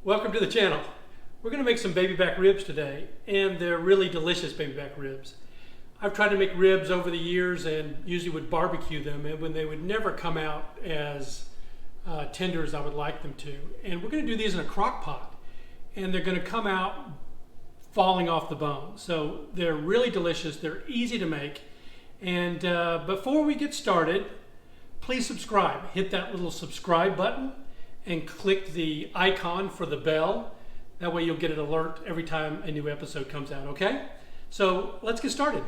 Welcome to the channel. We're going to make some baby back ribs today, and they're really delicious baby back ribs. I've tried to make ribs over the years and usually would barbecue them, and when they would never come out as tender as I would like them to. And we're going to do these in a crock pot, and they're going to come out falling off the bone. So they're really delicious, they're easy to make, and before we get started, please subscribe. Hit that little subscribe button and click the icon for the bell. That way you'll get an alert every time a new episode comes out, okay? So let's get started.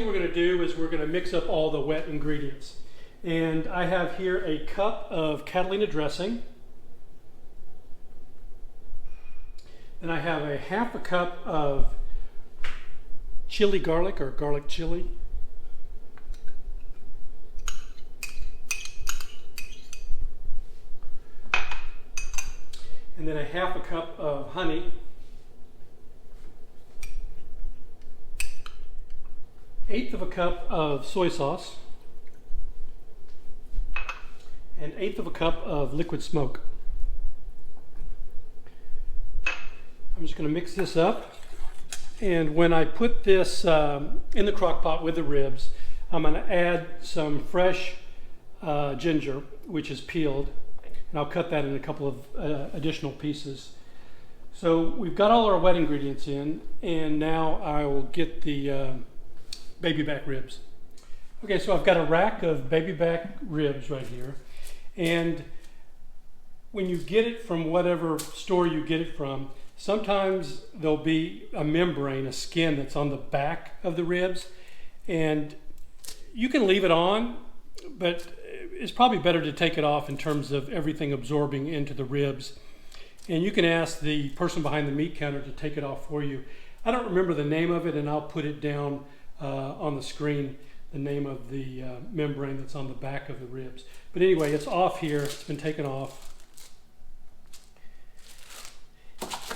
We're going to do is we're going to mix up all the wet ingredients, and I have here a cup of Catalina dressing, and I have a half a cup of chili garlic or garlic chili, and then a half a cup of honey, eighth of a cup of soy sauce, and eighth of a cup of liquid smoke. I'm just going to mix this up, and when I put this in the crock pot with the ribs, I'm going to add some fresh ginger, which is peeled, and I'll cut that in a couple of additional pieces. So we've got all our wet ingredients in, and now I will get the baby back ribs. Okay, so I've got a rack of baby back ribs right here, and when you get it from whatever store you get it from, sometimes there'll be a membrane, a skin that's on the back of the ribs, and you can leave it on, but it's probably better to take it off in terms of everything absorbing into the ribs. And you can ask the person behind the meat counter to take it off for you. I don't remember the name of it, and I'll put it down on the screen, the name of the membrane that's on the back of the ribs. But anyway, it's off here, it's been taken off.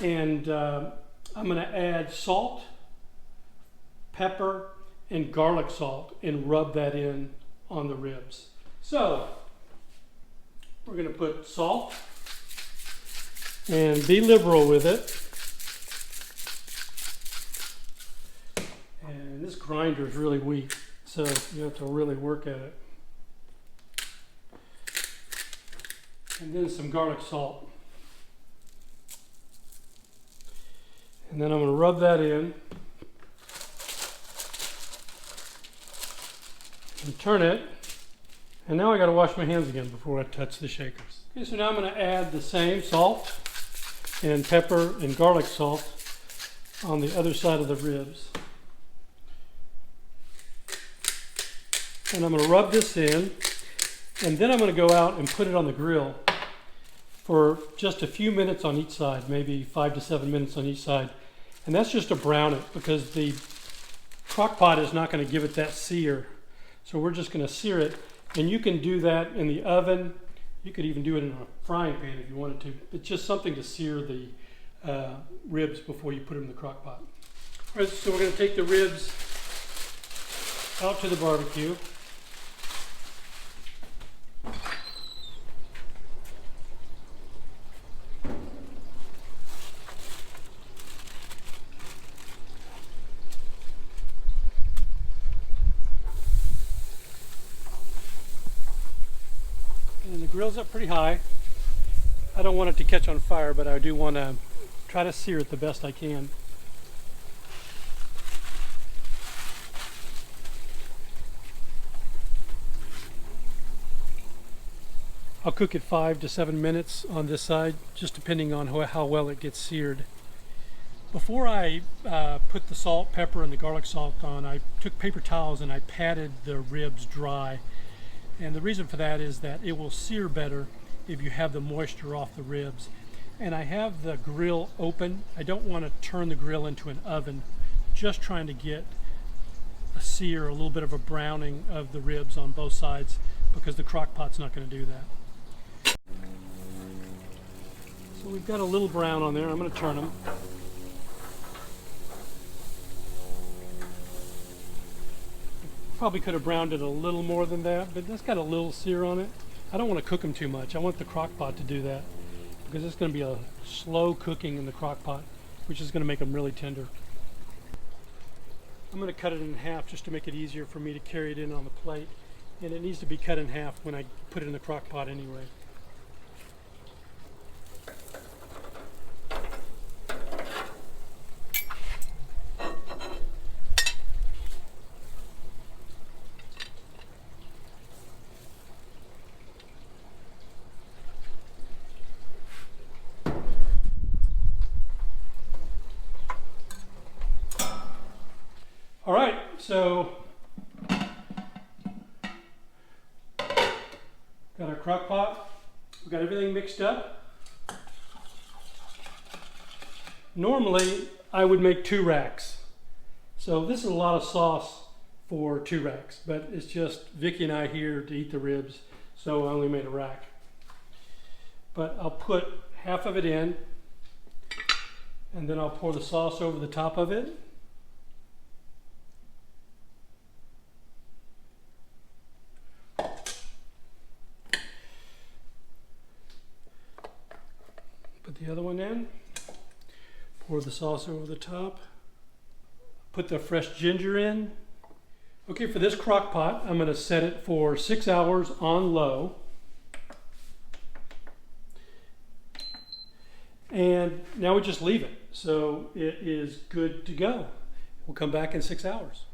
And I'm going to add salt, pepper, and garlic salt and rub that in on the ribs. So we're going to put salt, and be liberal with it. And this grinder is really weak, so you have to really work at it. And then some garlic salt. And then I'm going to rub that in and turn it. And now I got to wash my hands again before I touch the shakers. Okay, so now I'm going to add the same salt and pepper and garlic salt on the other side of the ribs. And I'm going to rub this in, and then I'm going to go out and put it on the grill for just a few minutes on each side, maybe 5 to 7 minutes on each side. And that's just to brown it, because the crock pot is not going to give it that sear. So we're just going to sear it, and you can do that in the oven. You could even do it in a frying pan if you wanted to. It's just something to sear the ribs before you put them in the crock pot. All right, so we're going to take the ribs out to the barbecue. And the grill's up pretty high. I don't want it to catch on fire, but I do want to try to sear it the best I can. I'll cook it 5 to 7 minutes on this side, just depending on how well it gets seared. Before I put the salt, pepper, and the garlic salt on, I took paper towels and I patted the ribs dry. And the reason for that is that it will sear better if you have the moisture off the ribs. And I have the grill open. I don't want to turn the grill into an oven, just trying to get a sear, a little bit of a browning of the ribs on both sides, because the crock pot's not going to do that. So we've got a little brown on there. I'm going to turn them. Probably could have browned it a little more than that, but that's got a little sear on it. I don't want to cook them too much. I want the crock pot to do that because it's going to be a slow cooking in the crock pot, which is going to make them really tender. I'm going to cut it in half just to make it easier for me to carry it in on the plate. And it needs to be cut in half when I put it in the crock pot anyway. All right, so got our crock pot. We've got everything mixed up. Normally, I would make 2 racks. So this is a lot of sauce for 2 racks, but it's just Vicky and I here to eat the ribs, so I only made a rack. But I'll put half of it in, and then I'll pour the sauce over the top of it. Put the other one in, pour the sauce over the top, put the fresh ginger in. Okay, for this crock pot, I'm going to set it for 6 hours on low. And now we just leave it. So it is good to go. We'll come back in 6 hours.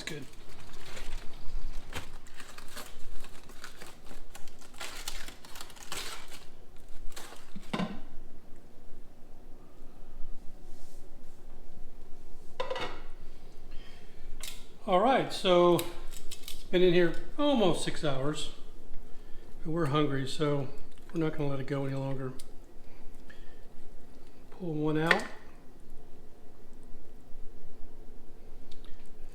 Good. All right, so it's been in here almost 6 hours. And we're hungry, so we're not going to let it go any longer. Pull one out.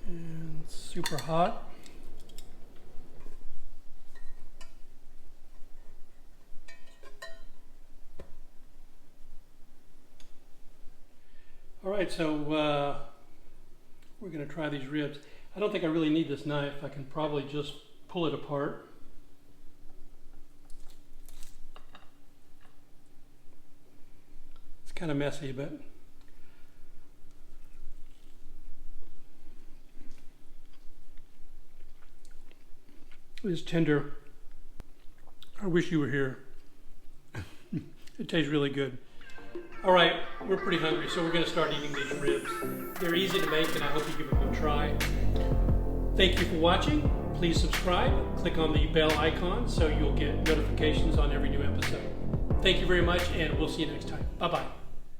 And it's super hot. All right, so we're going to try these ribs. I don't think I really need this knife. I can probably just pull it apart. It's kind of messy, but it is tender. I wish you were here. It tastes really good. All right, we're pretty hungry, so we're going to start eating these ribs. They're easy to make, and I hope you give them a try. Thank you for watching. Please subscribe. Click on the bell icon so you'll get notifications on every new episode. Thank you very much, and we'll see you next time. Bye-bye.